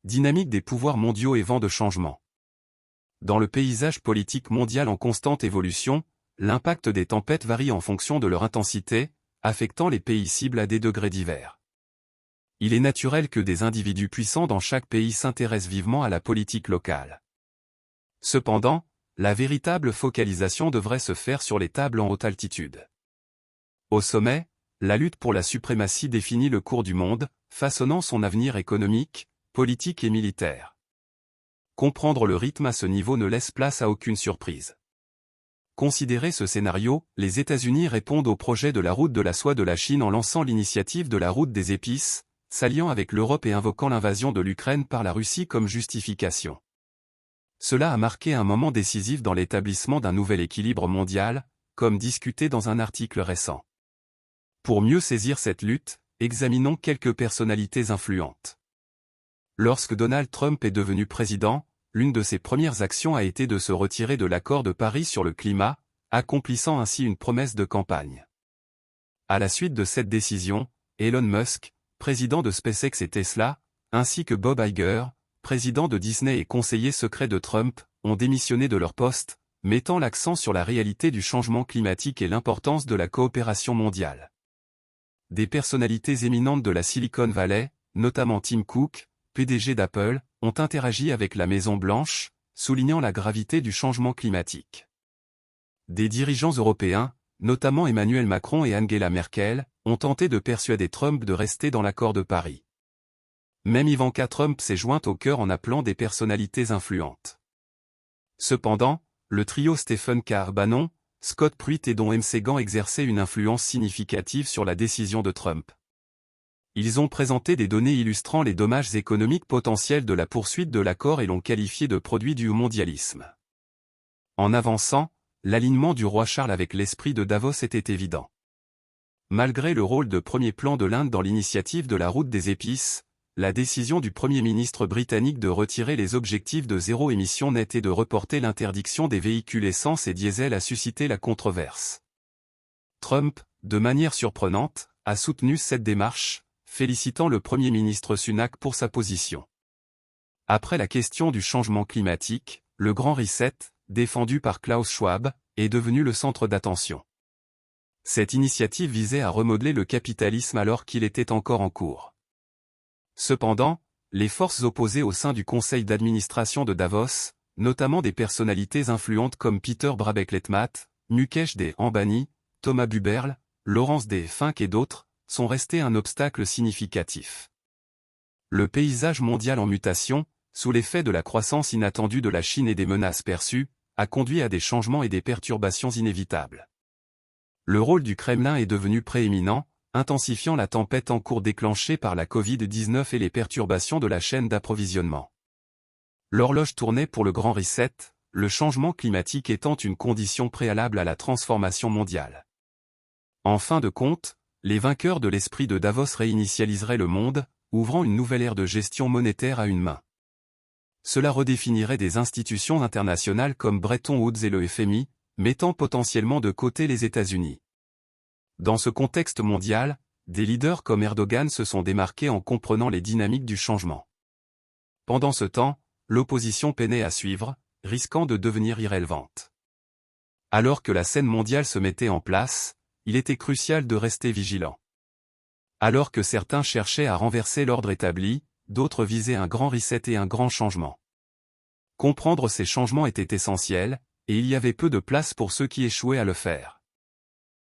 dynamique des pouvoirs mondiaux et vent de changement. Dans le paysage politique mondial en constante évolution, l'impact des tempêtes varie en fonction de leur intensité, affectant les pays cibles à des degrés divers. Il est naturel que des individus puissants dans chaque pays s'intéressent vivement à la politique locale. Cependant, la véritable focalisation devrait se faire sur les tables en haute altitude. Au sommet, la lutte pour la suprématie définit le cours du monde, façonnant son avenir économique, politique et militaire. Comprendre le rythme à ce niveau ne laisse place à aucune surprise. Considérez ce scénario, les États-Unis répondent au projet de la route de la soie de la Chine en lançant l'initiative de la route des épices, s'alliant avec l'Europe et invoquant l'invasion de l'Ukraine par la Russie comme justification. Cela a marqué un moment décisif dans l'établissement d'un nouvel équilibre mondial, comme discuté dans un article récent. Pour mieux saisir cette lutte, examinons quelques personnalités influentes. Lorsque Donald Trump est devenu président, l'une de ses premières actions a été de se retirer de l'accord de Paris sur le climat, accomplissant ainsi une promesse de campagne. À la suite de cette décision, Elon Musk, président de SpaceX et Tesla, ainsi que Bob Iger, président de Disney et conseiller secret de Trump, ont démissionné de leur poste, mettant l'accent sur la réalité du changement climatique et l'importance de la coopération mondiale. Des personnalités éminentes de la Silicon Valley, notamment Tim Cook, PDG d'Apple, ont interagi avec la Maison-Blanche, soulignant la gravité du changement climatique. Des dirigeants européens, notamment Emmanuel Macron et Angela Merkel, ont tenté de persuader Trump de rester dans l'accord de Paris. Même Ivanka Trump s'est jointe au chœur en appelant des personnalités influentes. Cependant, le trio Stephen Bannon, Scott Pruitt et Don Msegan exerçaient une influence significative sur la décision de Trump. Ils ont présenté des données illustrant les dommages économiques potentiels de la poursuite de l'accord et l'ont qualifié de produit du mondialisme. En avançant, l'alignement du roi Charles avec l'esprit de Davos était évident. Malgré le rôle de premier plan de l'Inde dans l'initiative de la route des épices, la décision du Premier ministre britannique de retirer les objectifs de zéro émission nette et de reporter l'interdiction des véhicules essence et diesel a suscité la controverse. Trump, de manière surprenante, a soutenu cette démarche, félicitant le Premier ministre Sunak pour sa position. Après la question du changement climatique, le Grand Reset, défendu par Klaus Schwab, est devenu le centre d'attention. Cette initiative visait à remodeler le capitalisme alors qu'il était encore en cours. Cependant, les forces opposées au sein du conseil d'administration de Davos, notamment des personnalités influentes comme Peter Brabeck-Letmat, Mukesh Ambani, Thomas Buberl, Laurence Fink et d'autres, sont restés un obstacle significatif. Le paysage mondial en mutation, sous l'effet de la croissance inattendue de la Chine et des menaces perçues, a conduit à des changements et des perturbations inévitables. Le rôle du Kremlin est devenu prééminent, intensifiant la tempête en cours déclenchée par la Covid-19 et les perturbations de la chaîne d'approvisionnement. L'horloge tournait pour le Grand Reset, le changement climatique étant une condition préalable à la transformation mondiale. En fin de compte, les vainqueurs de l'esprit de Davos réinitialiseraient le monde, ouvrant une nouvelle ère de gestion monétaire à une main. Cela redéfinirait des institutions internationales comme Bretton Woods et le FMI, mettant potentiellement de côté les États-Unis. Dans ce contexte mondial, des leaders comme Erdogan se sont démarqués en comprenant les dynamiques du changement. Pendant ce temps, l'opposition peinait à suivre, risquant de devenir irrélevante. Alors que la scène mondiale se mettait en place, il était crucial de rester vigilant. Alors que certains cherchaient à renverser l'ordre établi, d'autres visaient un grand reset et un grand changement. Comprendre ces changements était essentiel, et il y avait peu de place pour ceux qui échouaient à le faire.